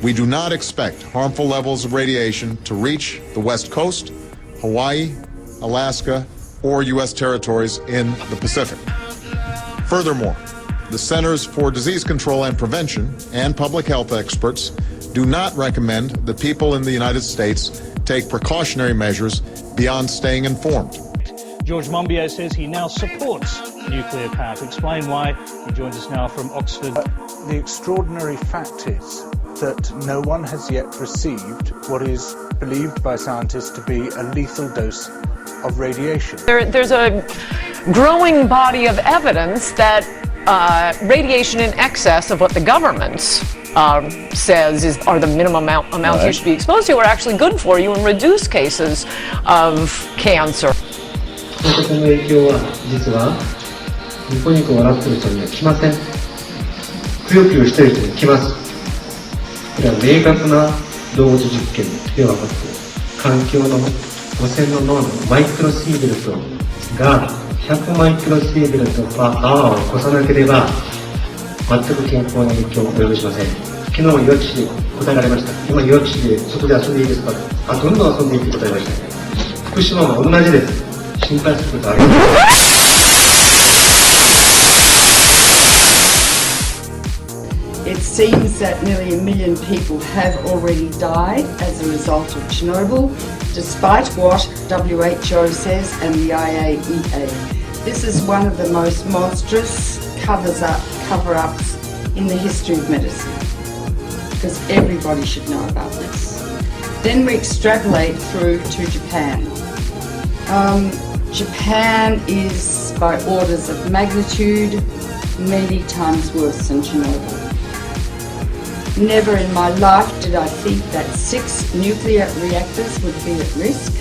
We do not expect harmful levels of radiation to reach the West Coast, Hawaii, Alaska, or U.S. territories in the Pacific. Furthermore, the Centers for Disease Control and Prevention and public health experts do not recommend that people in the United States take precautionary measures beyond staying informed. George Monbiot says he now supports nuclear power. To explain why, he joins us now from Oxford. The extraordinary fact is that no one has yet received what is believed by scientists to be a lethal dose of radiation. There's a growing body of evidence that radiation in excess of what the government says are the minimum amounts you should be exposed to are actually good for you and reduce cases of cancer. この影響は実はニコニコ笑ってる人には来ません。くよくよしてる人に来ます。これは明確な同時実験ではなく、環境の5000の脳のマイクロシーベルトが100マイクロシーベルトパーアワーを越さなければ全く健康に影響を及ぼしません。昨日いわき市で答えられました。今いわき市で外で遊んでいいですか？どんどん遊んでいいって答えました。福島も同じです。心配することありません。It seems that nearly 1 million people have already died as a result of Chernobyl, despite what WHO says and the IAEA. This is one of the most monstrous cover-ups in the history of medicine, because everybody should know about this. Then we extrapolate through to Japan. Japan is, by orders of magnitude, many times worse than Chernobyl. Never in my life did I think that 6 nuclear reactors would be at risk.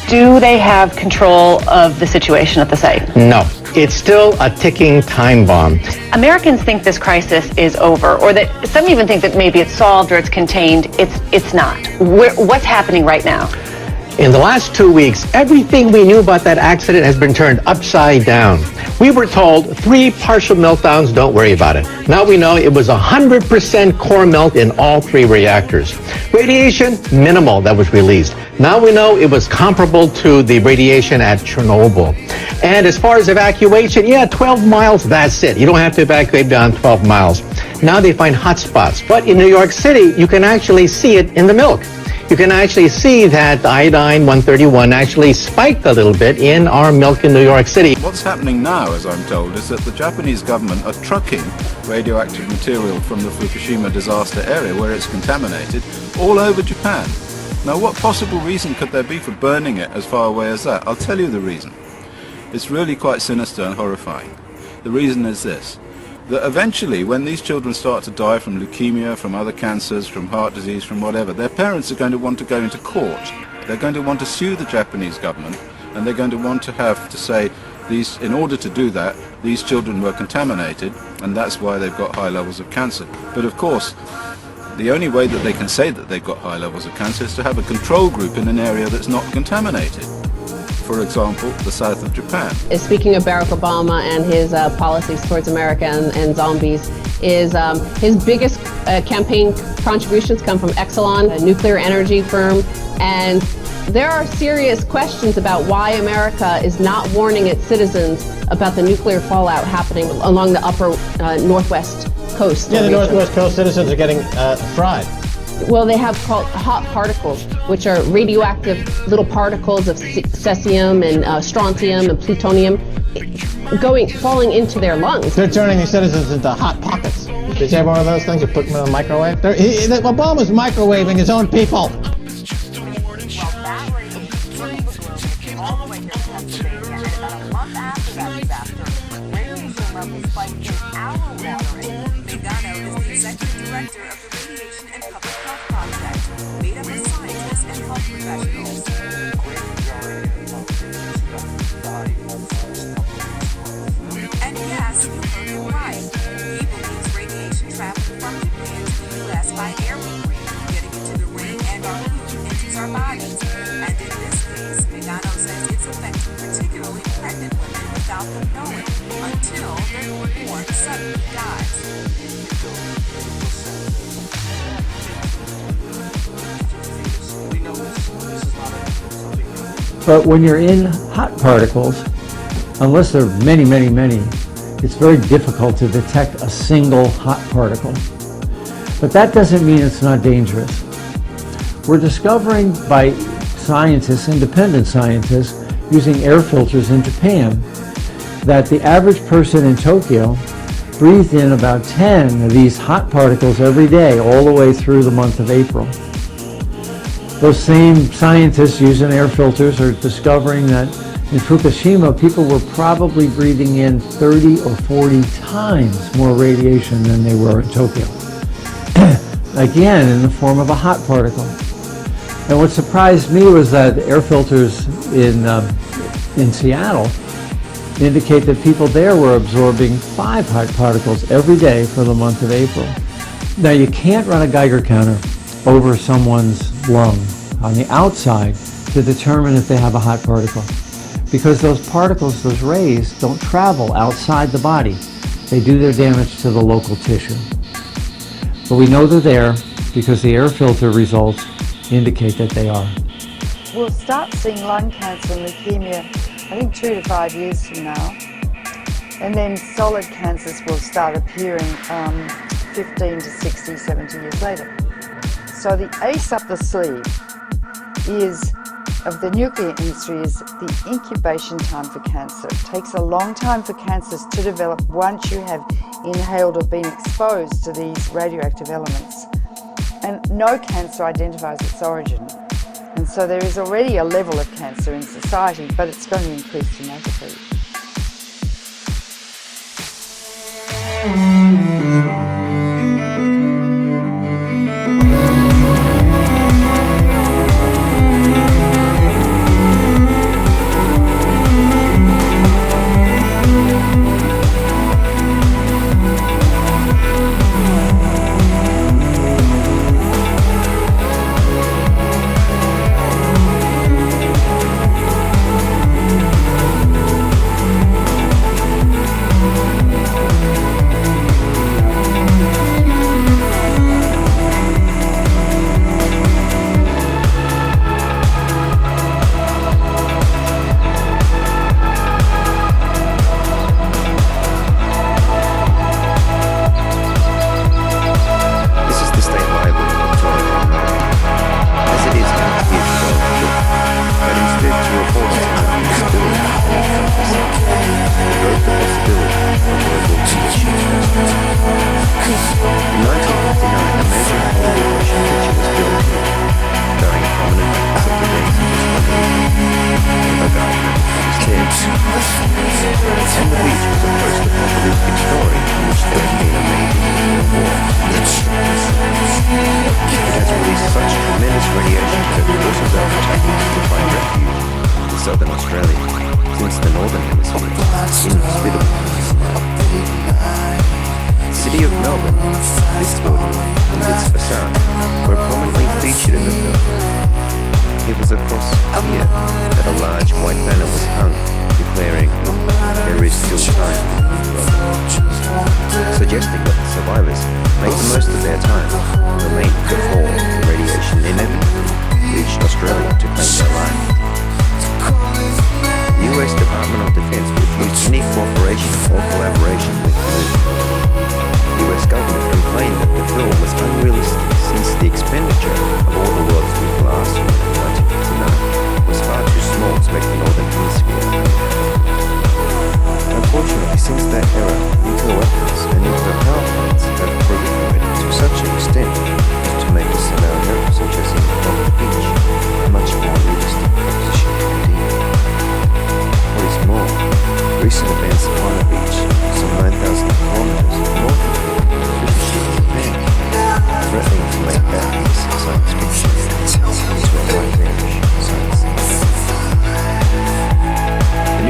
Do they have control of the situation at the site? No. It's still a ticking time bomb. Americans think this crisis is over, or that some even think that maybe it's solved or it's contained. It's not. What's happening right now? In the last 2 weeks, everything we knew about that accident has been turned upside down. We were told 3 partial meltdowns, don't worry about it. Now we know it was 100% core melt in all 3 reactors. Radiation, minimal that was released. Now we know it was comparable to the radiation at Chernobyl. And as far as evacuation, 12 miles, that's it. You don't have to evacuate beyond 12 miles. Now they find hot spots. But in New York City, you can actually see it in the milk. You can actually see that iodine 131 actually spiked a little bit in our milk in New York City. What's happening now, as I'm told, is that the Japanese government are trucking radioactive material from the Fukushima disaster area where it's contaminated all over Japan. Now, what possible reason could there be for burning it as far away as that? I'll tell you the reason. It's really quite sinister and horrifying. The reason is this. That eventually, when these children start to die from leukemia, from other cancers, from heart disease, from whatever, their parents are going to want to go into court. They're going to want to sue the Japanese government, and they're going to want to have to say, in order to do that, these children were contaminated, and that's why they've got high levels of cancer. But of course, the only way that they can say that they've got high levels of cancer is to have a control group in an area that's not contaminated. For example, the south of Japan. Speaking of Barack Obama and his policies towards America and zombies, is his biggest campaign contributions come from Exelon, a nuclear energy firm, and there are serious questions about why America is not warning its citizens about the nuclear fallout happening along the upper northwest coast. Yeah, the northwest coast citizens are getting fried. Well, they have called hot particles, which are radioactive little particles of cesium and strontium and plutonium falling into their lungs. They're turning these citizens into hot pockets. Did you have one of those things? You put them in the microwave? Obama's microwaving his own people. And yes, you heard it right. He believes radiation traveling from Japan to the U.S. by air debris, getting into the ring and our food enters our bodies. And in this case, Megano says it's affecting particularly pregnant women without them knowing. or suddenly dies. But when you're in hot particles, unless there are many, many, many, it's very difficult to detect a single hot particle. But that doesn't mean it's not dangerous. We're discovering by scientists, independent scientists, using air filters in Japan, that the average person in Tokyo breathed in about 10 of these hot particles every day, all the way through the month of April. Those same scientists using air filters are discovering that in Fukushima, people were probably breathing in 30 or 40 times more radiation than they were in Tokyo. Again, in the form of a hot particle. And what surprised me was that air filters in Seattle indicate that people there were absorbing 5 hot particles every day for the month of April. Now, you can't run a Geiger counter over someone's lung on the outside to determine if they have a hot particle, because those particles, those rays, don't travel outside the body. They do their damage to the local tissue. But we know they're there because the air filter results indicate that they are. We'll start seeing lung cancer and leukemia, I think 2 to 5 years from now. And then solid cancers will start appearing 15 to 60, 70 years later. So the ace up the sleeve of the nuclear industry is the incubation time for cancer. It takes a long time for cancers to develop once you have inhaled or been exposed to these radioactive elements. And no cancer identifies its origin. And so there is already a level of cancer in society, but it's going to increase dramatically.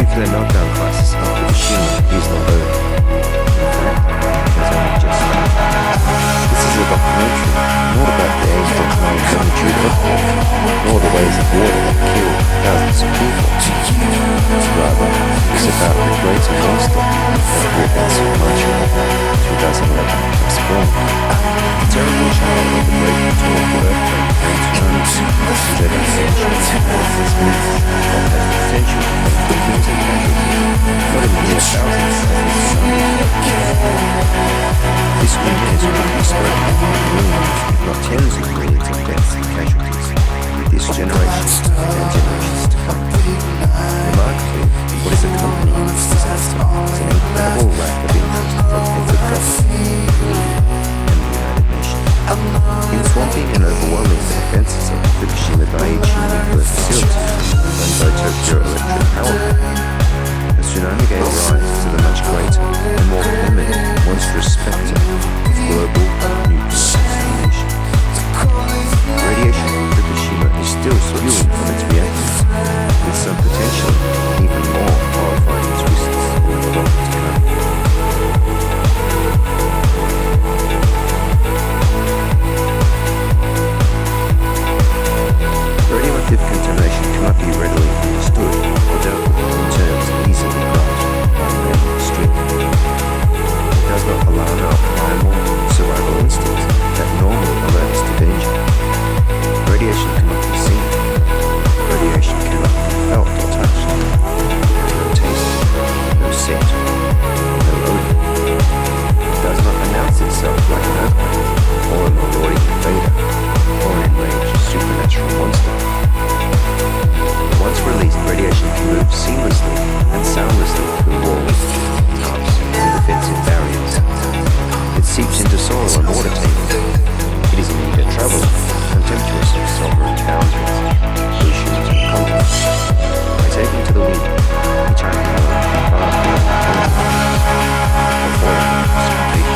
nuclear meltdown crisis of Fukushima is not over. coaster that Griffiths Montreal 2011 have spawned. The terrible child of the great meteoric earthquake and tsunamis that essentially has this myth that has the potential to make victims and casualties, not in the mere thousands as the tsunami. This rumor is quickly spreading millions, if not tens of millions of deaths and casualties with this generation and generations to come. Remarkably, what is accompanying this disaster is an incredible lack of interest from heads of government and the United Nations. In swamping and overwhelming the defenses of the Fukushima Daiichi nuclear facility run by Tokyo Electric Power Company, the tsunami gave rise to the much greater and more permanent monstrous spectre of global nuclear annihilation. Radiation from Fukushima is still spewing from its reactors, with some potentially even more horrifying twists in the plot to come. Radioactive contamination cannot be readily understood or dealt with in terms easily grasped by men on the street. It does not alarm our primal survival instincts that normally alert us to danger. Radiation cannot be seen. Radiation cannot be felt or touched. No taste, no scent, no odor. It does not announce itself like an earthquake, or a melodic invader, or an enraged supernatural monster. Once released, radiation can move seamlessly and soundlessly through walls, tubs, and defensive barriers. It seeps into soil and water tables. It is an eager traveler, contemptuous of sovereign boundaries, oceans, and continents. By taking to the wind, which I can far beyond before it becomes complete.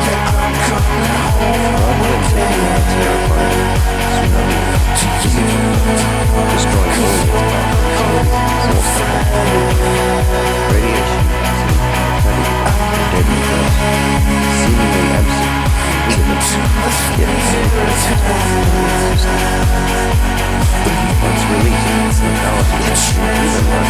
Rather than taking on a terrifying tsunami, destroying all its partners, radiation is an emphatic, deadly gas, seemingly absent, yet once released, its lethality is human life.